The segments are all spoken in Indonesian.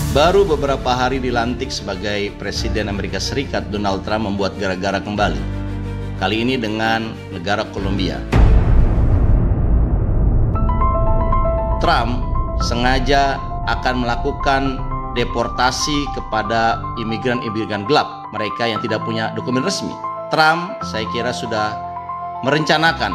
Baru beberapa hari dilantik sebagai Presiden Amerika Serikat, Donald Trump membuat gara-gara kembali. Kali ini dengan negara Kolombia. Trump sengaja akan melakukan deportasi kepada imigran-imigran gelap, mereka yang tidak punya dokumen resmi. Trump, saya kira, sudah merencanakan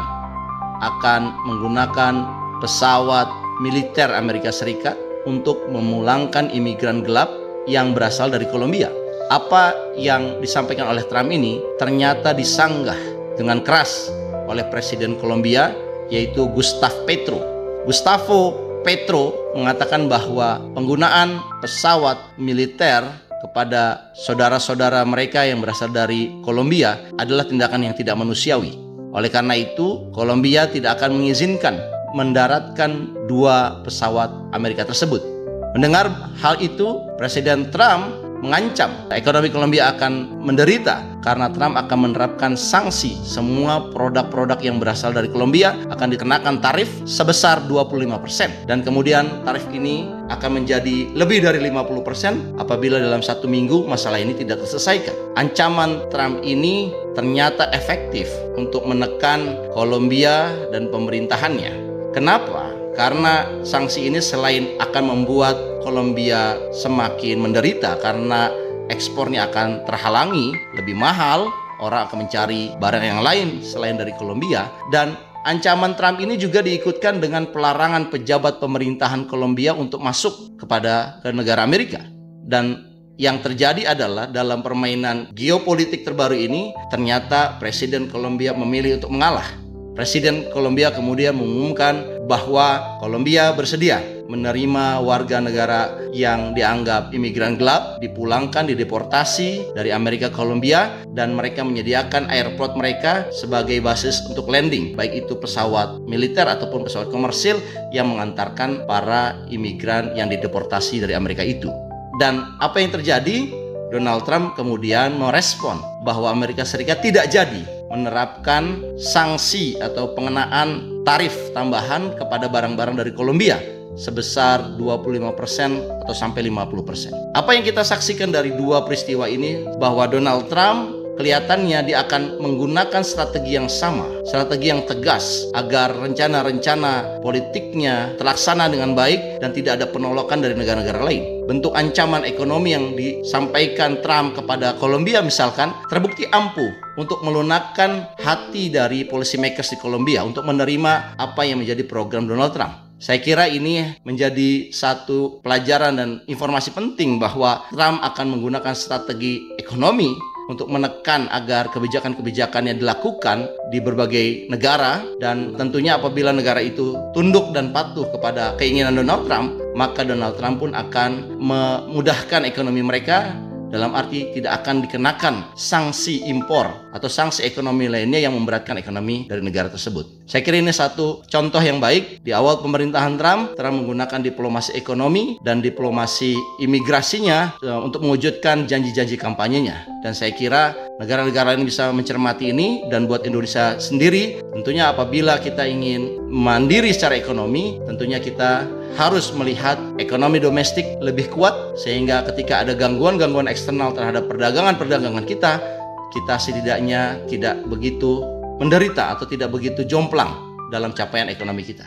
akan menggunakan pesawat militer Amerika Serikat untuk memulangkan imigran gelap yang berasal dari Kolombia. Apa yang disampaikan oleh Trump ini ternyata disanggah dengan keras oleh Presiden Kolombia, yaitu Gustavo Petro. Gustavo Petro mengatakan bahwa penggunaan pesawat militer kepada saudara-saudara mereka yang berasal dari Kolombia adalah tindakan yang tidak manusiawi. Oleh karena itu, Kolombia tidak akan mengizinkan mendaratkan dua pesawat Amerika tersebut. Mendengar hal itu, Presiden Trump mengancam ekonomi Kolombia akan menderita karena Trump akan menerapkan sanksi. Semua produk-produk yang berasal dari Kolombia akan dikenakan tarif sebesar 25%, dan kemudian tarif ini akan menjadi lebih dari 50% apabila dalam 1 minggu masalah ini tidak terselesaikan. Ancaman Trump ini ternyata efektif untuk menekan Kolombia dan pemerintahannya. Kenapa? Karena sanksi ini selain akan membuat Kolombia semakin menderita karena ekspornya akan terhalangi, lebih mahal, orang akan mencari barang yang lain selain dari Kolombia. Dan ancaman Trump ini juga diikutkan dengan pelarangan pejabat pemerintahan Kolombia untuk masuk ke negara Amerika. Dan yang terjadi adalah dalam permainan geopolitik terbaru ini, ternyata Presiden Kolombia memilih untuk mengalah. Presiden Kolombia kemudian mengumumkan bahwa Kolombia bersedia menerima warga negara yang dianggap imigran gelap, dipulangkan, dideportasi dari Amerika ke Kolombia, dan mereka menyediakan airport mereka sebagai basis untuk landing, baik itu pesawat militer ataupun pesawat komersil yang mengantarkan para imigran yang dideportasi dari Amerika itu. Dan apa yang terjadi? Donald Trump kemudian merespon bahwa Amerika Serikat tidak jadi menerapkan sanksi atau pengenaan tarif tambahan kepada barang-barang dari Kolombia sebesar 25% atau sampai 50%. Apa yang kita saksikan dari dua peristiwa ini, bahwa Donald Trump kelihatannya dia akan menggunakan strategi yang sama, strategi yang tegas agar rencana-rencana politiknya terlaksana dengan baik dan tidak ada penolakan dari negara-negara lain. Bentuk ancaman ekonomi yang disampaikan Trump kepada Kolombia misalkan terbukti ampuh untuk melunakkan hati dari policy makers di Kolombia untuk menerima apa yang menjadi program Donald Trump. Saya kira ini menjadi satu pelajaran dan informasi penting bahwa Trump akan menggunakan strategi ekonomi untuk menekan agar kebijakan-kebijakan yang dilakukan di berbagai negara, dan tentunya apabila negara itu tunduk dan patuh kepada keinginan Donald Trump, maka Donald Trump pun akan memudahkan ekonomi mereka, dalam arti tidak akan dikenakan sanksi impor atau sanksi ekonomi lainnya yang memberatkan ekonomi dari negara tersebut. Saya kira ini satu contoh yang baik. Di awal pemerintahan Trump menggunakan diplomasi ekonomi dan diplomasi imigrasinya untuk mewujudkan janji-janji kampanyenya. Dan saya kira negara-negara lain bisa mencermati ini, dan buat Indonesia sendiri, tentunya apabila kita ingin mandiri secara ekonomi, tentunya kita harus melihat ekonomi domestik lebih kuat, sehingga ketika ada gangguan-gangguan eksternal terhadap perdagangan kita setidaknya tidak begitu menderita atau tidak begitu jomplang dalam capaian ekonomi kita.